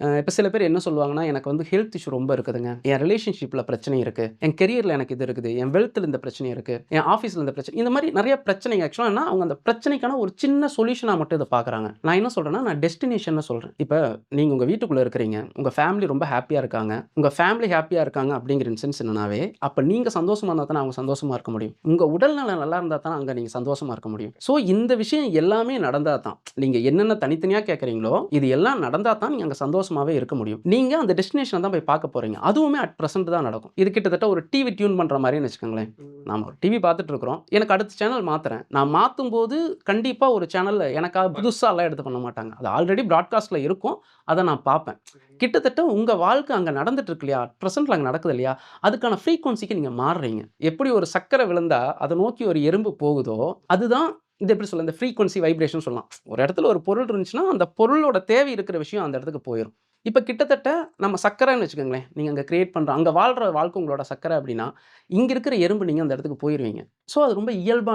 இப்ப சில பேர் என்ன சொல்லுவாங்கன்னா, எனக்கு வந்து ஹெல்த் இஷ்யூ ரொம்ப இருக்குதுங்க. என் ரிலேஷன்ஷிப்ல பிரச்சனை இருக்கு. என் கரியர்ல எனக்கு இது இருக்குது. என் வெல்த்ல இந்த பிரச்சனை இருக்கு. என் ஆஃபீஸ்ல இந்த பிரச்சனை. இந்த மாரி நெறைய பிரச்சனைங்க. ஆக்சுவலா என்ன அவங்க அந்த பிரச்சனைக்கான ஒரு சின்ன சொல்யூஷனா மட்டும் இத பார்க்குறாங்க. நான் என்ன சொல்றேன்னா, நான் டெஸ்டினேஷன்னு சொல்றேன். இப்ப நீங்க உங்க வீட்டுக்குள்ள இருக்கிறீங்க. உங்க ஃபேமிலி ரொம்ப ஹேப்பியா இருக்காங்க. உங்க ஃபேமிலி ஹேப்பியா இருக்காங்க அப்படிங்கிற சென்ஸ் என்னன்னாவே, அப்ப நீங்க சந்தோஷமா இருந்தா தானே அவங்க சந்தோஷமா இருக்க முடியும். உங்க உடல்நலம் நல்லா இருந்தா தானே அங்க நீங்க சந்தோஷமா இருக்க முடியும். ஸோ இந்த விஷயம் எல்லாமே நடந்தா தான். நீங்க என்னென்ன தனித்தனியா கேட்கிறீங்களோ, இது எல்லாம் நடந்தா தான் நீங்க அங்க சந்தோஷமாவே இருக்க முடியும். நீங்க அந்த டெஸ்டினேஷன தான் போய் பார்க்க போறீங்க. அதுவுமே அட் பிரசன்ட் தான் நடக்கும். இது கிட்டத்தட்ட ஒரு டிவி டியூன் பண்ற மாரின்னு வச்சுக்கோங்களேன். நாம ஒரு டிவி பார்த்துட்டு இருக்கிறோம். எனக்கு அடுத்த சேனல் மாத்துறேன். நான் மாத்தும்போது கண்டிப்பா ஒரு சேனல்ல எனக்காக புதுசாலாம் எடுத்து பண்ண மாட்டாங்க. அது ஆல்ரெடி பிராட்காஸ்ட்ல இருக்கும். அத நான் பார்ப்பேன். கிட்டத்தட்ட உங்க வாழ்க்கை அங்க நடந்துட்டு இருக்கு இல்லையா? பிரசன்ட்ல அங்க நடக்குது இல்லையா? அதுக்கான ஃப்ரீக்வன்சிக்கு நீங்க மாறுறீங்க. எப்படி ஒரு சக்கர விழுந்தா அத நோக்கி ஒரு எறும்பு போகுதோ, அதுதான் இது எப்படி சொல்ல இந்த ஃப்ரீக்வன்சி வைப்ரேஷன் சொல்லலாம். ஒரு இடத்துல ஒரு பொருள் இருந்துச்சுன்னா, அந்த பொருளோட தேவை இருக்கிற விஷயம் அந்த இடத்துக்கு போயிரும். இப்ப கிட்டத்தட்ட நம்ம சர்க்கரைன்னு வச்சுக்கோங்களேன். நீங்க அங்க கிரியேட் பண்ற அங்க வாழ்ற வாழ்க்கை உங்களோட சர்க்கரை அப்படின்னா, இங்க இருக்கிற எறும்பு நீங்க அந்த இடத்துக்கு போயிருவீங்க. ஸோ அது ரொம்ப இயல்பா